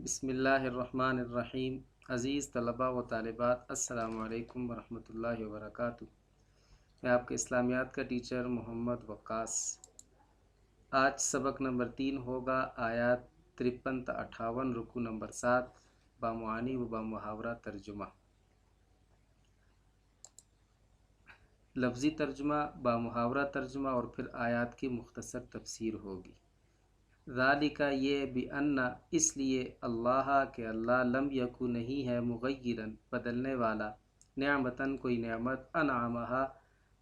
بسم اللہ الرحمن الرحیم۔ عزیز طلباء و طالبات، السلام علیکم ورحمۃ اللہ وبرکاتہ۔ میں آپ کے اسلامیات کا ٹیچر محمد وقاص۔ آج سبق نمبر 3 ہوگا، آیات 53 تا 58، رکوع نمبر 7، بامعانی و بامحاورہ ترجمہ۔ لفظی ترجمہ، بامحاورہ ترجمہ اور پھر آیات کی مختصر تفسیر ہوگی۔ ذالک یہ بِأَنَّ اس لیے اللہ کہ اللہ لم یکو نہیں ہے مغیرن بدلنے والا، نعمتن کوئی نعمت انعمہا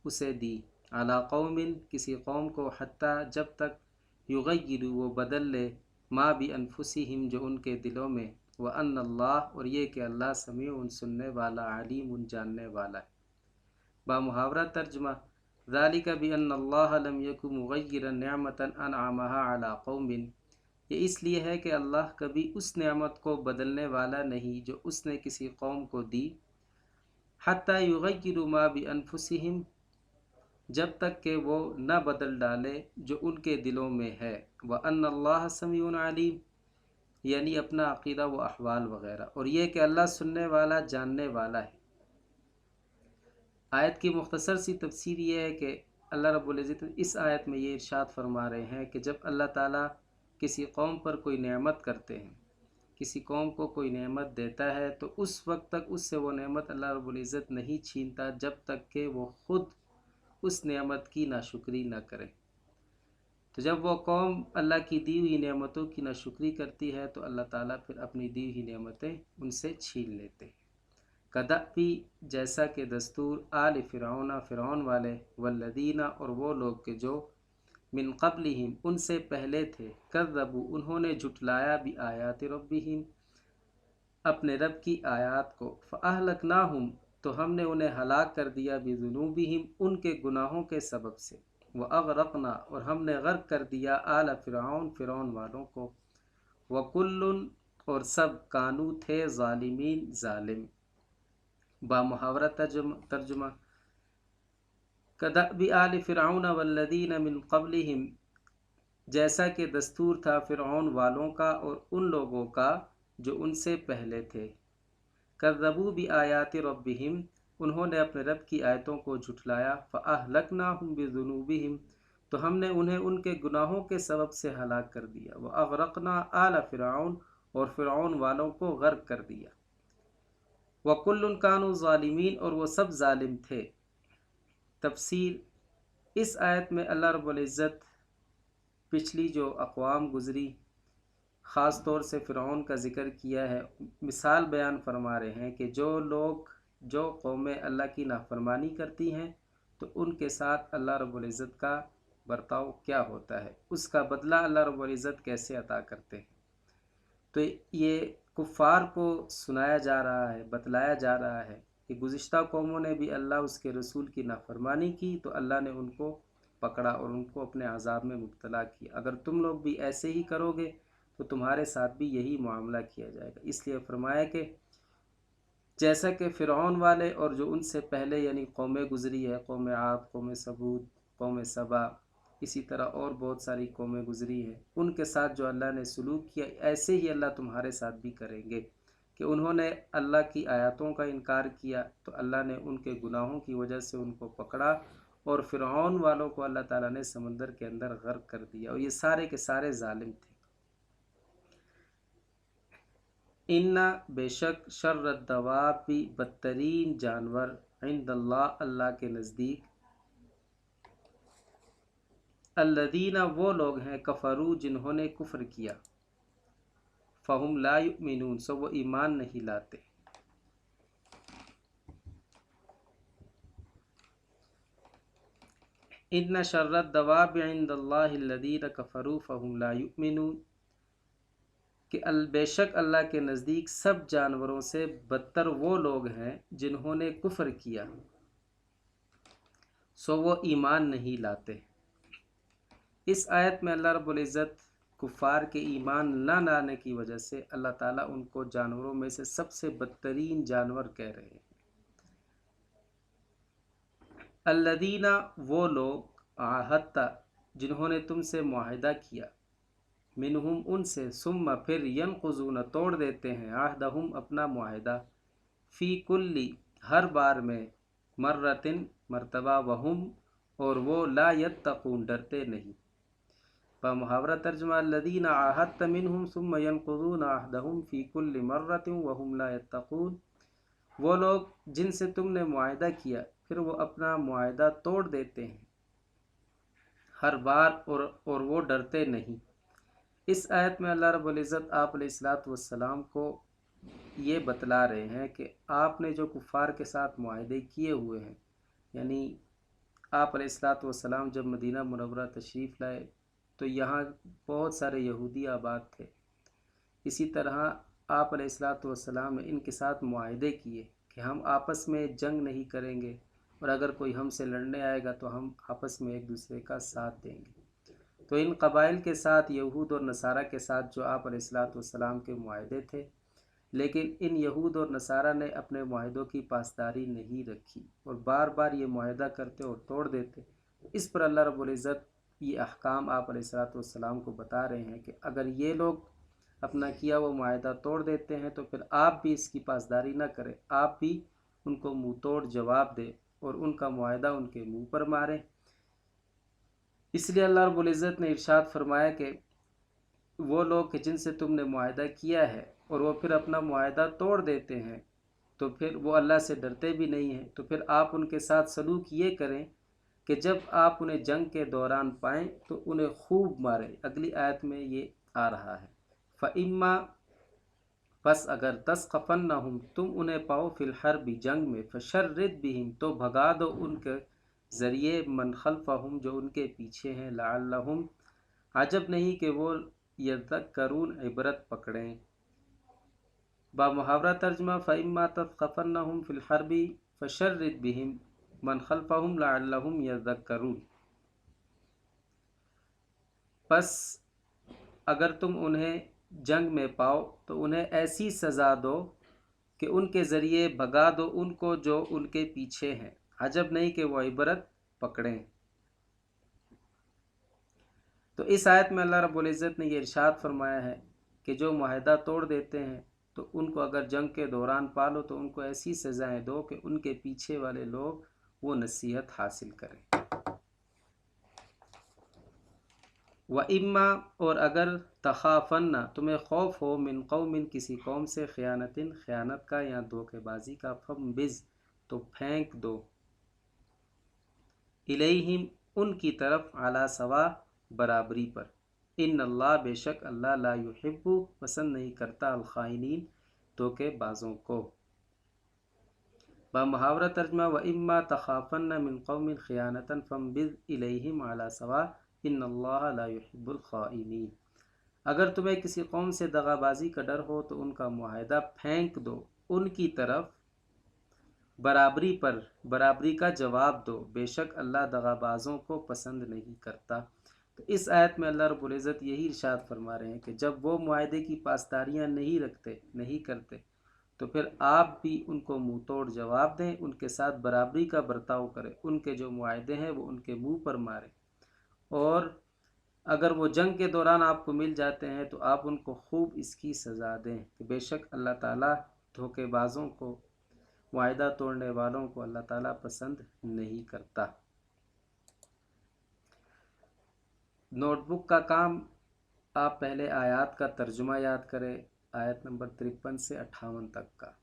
اسے دی، علی قوم کسی قوم کو، حتیٰ جب تک یغیروا وہ بدل لے، ما بانفسہم جو ان کے دلوں میں، وان اللہ اور یہ کہ اللہ سمیع سننے والا، علیم جاننے والا ہے۔ بامحاورہ ترجمہ، ذالک بأن اللہ لم یک مغیرا نعمتا انعمہا علی قوم، یہ اس لیے ہے کہ اللہ کبھی اس نعمت کو بدلنے والا نہیں جو اس نے کسی قوم کو دی، حتی یغیروا ما بانفسہم جب تک کہ وہ نہ بدل ڈالے جو ان کے دلوں میں ہے، وان اللہ سمیع علیم یعنی اپنا عقیدہ و احوال وغیرہ، اور یہ کہ اللہ سننے والا جاننے والا ہے۔ آیت کی مختصر سی تفسیر یہ ہے کہ اللہ رب العزت اس آیت میں یہ ارشاد فرما رہے ہیں کہ جب اللہ تعالیٰ کسی قوم پر کوئی نعمت کرتے ہیں، کسی قوم کو کوئی نعمت دیتا ہے، تو اس وقت تک اس سے وہ نعمت اللہ رب العزت نہیں چھینتا جب تک کہ وہ خود اس نعمت کی ناشکری نہ کرے۔ تو جب وہ قوم اللہ کی دی ہوئی نعمتوں کی ناشکری کرتی ہے تو اللہ تعالیٰ پھر اپنی دی ہوئی نعمتیں ان سے چھین لیتے ہیں۔ کدأبی جیسا کہ دستور، آل فرعون فرعون والے، والذین اور وہ لوگ کہ جو من قبلہم ان سے پہلے تھے، کذبوا انہوں نے جھٹلایا بآیات ربہم اپنے رب کی آیات کو، فاہلکناہم تو ہم نے انہیں ہلاک کر دیا، بذنوبہم ان کے گناہوں کے سبب سے، واغرقنا اور ہم نے غرق کر دیا آل فرعون فرعون والوں کو، وکل اور سب کانو تھے ظالمین ظالم۔ بامحاورہ ترجمہ، کدأب آل فرعون والذین من قبلہم جیسا کہ دستور تھا فرعون والوں کا اور ان لوگوں کا جو ان سے پہلے تھے، کذبوا بآیات ربہم انہوں نے اپنے رب کی آیتوں کو جھٹلایا، فأہلکناہم بذنوبہم تو ہم نے انہیں ان کے گناہوں کے سبب سے ہلاک کر دیا، وأغرقنا آل فرعون اور فرعون والوں کو غرق کر دیا، وَكُلٌّ كَانُوا ظَالِمِينَ اور وہ سب ظالم تھے۔ تفسیر، اس آیت میں اللہ رب العزت پچھلی جو اقوام گزری، خاص طور سے فرعون کا ذکر کیا ہے، مثال بیان فرما رہے ہیں کہ جو قومیں اللہ کی نافرمانی کرتی ہیں تو ان کے ساتھ اللہ رب العزت کا برتاؤ کیا ہوتا ہے، اس کا بدلہ اللہ رب العزت کیسے عطا کرتے ہیں۔ تو یہ کفار کو سنایا جا رہا ہے، بتلایا جا رہا ہے کہ گزشتہ قوموں نے بھی اللہ اس کے رسول کی نافرمانی کی تو اللہ نے ان کو پکڑا اور ان کو اپنے عذاب میں مبتلا کیا۔ اگر تم لوگ بھی ایسے ہی کرو گے تو تمہارے ساتھ بھی یہی معاملہ کیا جائے گا۔ اس لیے فرمایا کہ جیسا کہ فرعون والے اور جو ان سے پہلے یعنی قومیں گزری ہے، قوم عاد، قوم ثمود، قوم سبا، اسی طرح اور بہت ساری قومیں گزری ہیں، ان کے ساتھ جو اللہ نے سلوک کیا، ایسے ہی اللہ تمہارے ساتھ بھی کریں گے کہ انہوں نے اللہ کی آیاتوں کا انکار کیا تو اللہ نے ان کے گناہوں کی وجہ سے ان کو پکڑا، اور فرعون والوں کو اللہ تعالیٰ نے سمندر کے اندر غرق کر دیا، اور یہ سارے کے سارے ظالم تھے۔ ان بے شک شر الدواب بدترین جانور، عند اللہ اللہ کے نزدیک، الذین وہ لوگ ہیں، کفروا جنہوں نے کفر کیا، فہم لا یؤمنون سو وہ ایمان نہیں لاتے۔ ان شر الدواب عند اللہ الذین کفروا فہم لا یؤمنون کہ بے شک اللہ کے نزدیک سب جانوروں سے بدتر وہ لوگ ہیں جنہوں نے کفر کیا، سو وہ ایمان نہیں لاتے۔ اس آیت میں اللہ رب العزت کفار کے ایمان نہ لانے کی وجہ سے اللہ تعالیٰ ان کو جانوروں میں سے سب سے بدترین جانور کہہ رہے ہیں۔ الذین وہ لوگ، عاہدت جنہوں نے تم سے معاہدہ کیا، मिनहुम उनसे, सुम्मा फिर, यनकुज़ून तोड़ देते हैं, आहदहुम अपना मुआहदा, फ़ी कुल्ली हर बार में, मर्रतिन मर्तबा, वहुम और वो, ला यत्तक़ून डरते नहीं। मुहावरा तर्जुमा, लदीना आहदत मिनहुम सुम्मा यनकुज़ून आहदहुम फ़ी कुल्ली मर्रतिन वहुम ला यत्तक़ून, वो लोग जिनसे तुमने मुआहदा किया फिर वो अपना मुआहदा तोड़ देते हैं हर बार, और वो डरते नहीं। इस आयत में अल्लाह रब्बुल इज़्ज़त आप अलैहिस्सलातु वस्सलाम को ये बतला रहे हैं कि आपने जो कुफ़ार के साथ मुआहदे किए हुए हैं, यानी आप अलैहिस्सलातु वस्सलाम जब मदीना मुनव्वरा तशरीफ़ लाए तो यहाँ बहुत सारे यहूदी आबाद थे। इसी तरह आप अलैहिस्सलातु वस्सलाम ने इनके साथ मुआहदे किए कि हम आपस में जंग नहीं करेंगे, और अगर कोई हमसे लड़ने आएगा तो हम आपस में एक दूसरे का साथ देंगे। तो इन कबाइल के साथ, यहूद और नसारा के साथ जो आप अलैहिस्सलातु वस्सलाम के मुआहदे थे, लेकिन इन यहूद और नसारा ने अपने मुआहदों की पासदारी नहीं रखी और बार बार ये मुआहदा करते और तोड़ देते। इस पर अल्लाह रब्बुल इज़्ज़त ये अहकाम आप अलैहिस्सलातु वस्सलाम को बता रहे हैं कि अगर ये लोग अपना किया हुआ मुआहदा तोड़ देते हैं तो फिर आप भी इसकी पासदारी ना करें, आप भी उनको मुँह तोड़ जवाब दें और उनका मुआहदा उनके मुँह पर मारें। इसलिए अल्लाह रब्बुल इज़्ज़त ने इरशाद फरमाया कि वो लोग कि जिनसे तुमने मुआहदा किया है और वो फिर अपना मुआहदा तोड़ देते हैं तो फिर वो अल्लाह से डरते भी नहीं हैं, तो फिर आप उनके साथ सलूक ये करें कि जब आप उन्हें जंग के दौरान पाएँ तो उन्हें खूब मारें। अगली आयत में ये आ रहा है, फ़इम्मा बस अगर तस्क़फ़न्नहुम तुम उन्हें पाओ फिल हर्बि जंग में, फ़शर्रिद बिहिम तो भगा दो उनके ज़रिए, मन खल्फ़हुम जो उनके पीछे हैं, लअल्लहुम अजब नहीं कि वो यज़क्करून इबरत पकड़ें। मुहावरा तर्जुमा, फ़इम्मा तस्क़फ़न्नहुम फिल हर्बि फ़शर्रिद बिहिम मन खल्फ़हुम लअल्लहुम यज़क्करून। बस अगर तुम उन्हें जंग में पाओ तो उन्हें ऐसी सज़ा दो कि उनके ज़रिए भगा दो उनको जो उनके पीछे हैं, अजब नहीं कि वो इबरत पकड़ें। तो इस आयत में अल्लाह रब्बुल इज़्ज़त ने ये इरशाद फरमाया है कि जो मुआहदा तोड़ देते हैं तो उनको अगर जंग के दौरान पालो तो उनको ऐसी सज़ाएं दो कि उनके पीछे वाले लोग वो नसीहत हासिल करें। व इम्मा और अगर तखाफ़न्ना तुम्हें खौफ हो, मिन कौमिन किसी कौम से, ख़यानतिन ख़यानत का या धोखेबाजी का, फ़म्बिज़ तो फेंक दो, इलैहिम उनकी तरफ, अला सवा बराबरी पर, इन्नल्लाह बेशक अल्लाह, ला युहिब्बु पसंद नहीं करता, अल ख़ाइनीन धोखेबाजों को। मुहावरा तर्जुमा, व इम्मा तखाफ़न्ना मिन कौमिन ख़यानतन फ़म्बिज़ इलैहिम अला सवा इन्नल्लाह ला युहिब्बुल ख़ाइनीन। अगर तुम्हें किसी कौम से दगाबाजी का डर हो तो उनका मुआहदा फेंक दो उनकी तरफ बराबरी पर, बराबरी का जवाब दो, बेशक अल्लाह दगाबाजों को पसंद नहीं करता। तो इस आयत में अल्लाह रब्बुल इज़्ज़त यही इरशाद फरमा रहे हैं कि जब वो मुआहदे की पासदारियाँ नहीं करते तो फिर आप भी उनको मुंह तोड़ जवाब दें, उनके साथ बराबरी का बर्ताव करें, उनके जो मुआहदे हैं वो उनके मुंह पर मारें, और अगर वो जंग के दौरान आपको मिल जाते हैं तो आप उनको खूब इसकी सज़ा दें कि बेशक अल्लाह ताला धोखेबाजों को, मुआहदा तोड़ने वालों को अल्लाह ताला पसंद नहीं करता। नोटबुक का काम, आप पहले आयत का तर्जुमा याद करें, आयत नंबर 53 से 58 तक का,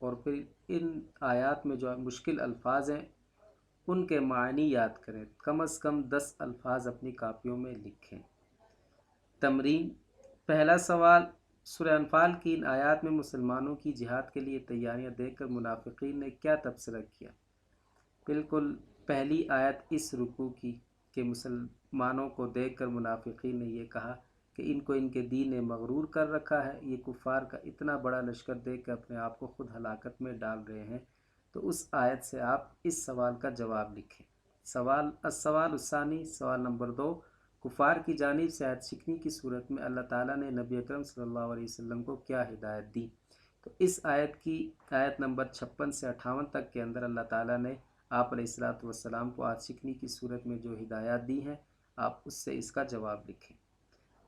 और फिर इन आयत में जो मुश्किल अल्फाज हैं उनके मानी याद करें, कम अज़ कम 10 अल्फाज अपनी कापियों में लिखें। तमरीन, पहला सवाल, सूरह अनफाल की इन आयत में मुसलमानों की जिहाद के लिए तैयारियां देखकर मुनाफिकीन ने क्या तबसरा किया। बिल्कुल पहली आयत इस रुकू की कि मुसलमानों को देखकर मुनाफिकीन ने ये कहा कि इनको इनके दीन ने मगरूर कर रखा है, ये कुफ़ार का इतना बड़ा लश्कर देख कर अपने आप को खुद हलाकत में डाल रहे हैं। तो उस आयत से आप इस सवाल का जवाब लिखें। सवाल उसानी, सवाल नंबर 2, कुफ़ार की जानिब से आयत शिकनी की सूरत में अल्लाह ताला ने नबी अकरम सल्लल्लाहु अलैहि वसल्लम को क्या हिदायत दी। तो इस आयत नंबर 56 से 58 तक के अंदर अल्लाह ताला ने आप अलैहिस्सलातु वस्सलाम को आयत शिकनी की सूरत में जो हिदायत दी हैं, आप उससे इसका जवाब लिखें।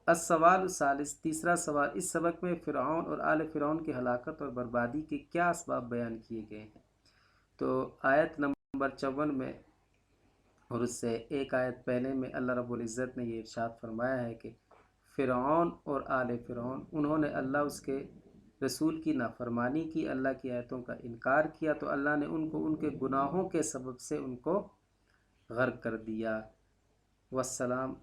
السوال الثالث، تیسرا سوال، اس سبق میں فرعون اور آل فرعون کی ہلاکت اور بربادی کے کیا اسباب بیان کیے گئے ہیں؟ تو آیت نمبر 54 میں اور اس سے ایک آیت پہلے میں اللہ رب العزت نے یہ ارشاد فرمایا ہے کہ فرعون اور آل فرعون انہوں نے اللہ اس کے رسول کی نافرمانی کی، اللہ کی آیتوں کا انکار کیا، تو اللہ نے ان کو ان کے گناہوں کے سبب سے ان کو غرق کر دیا۔ والسلام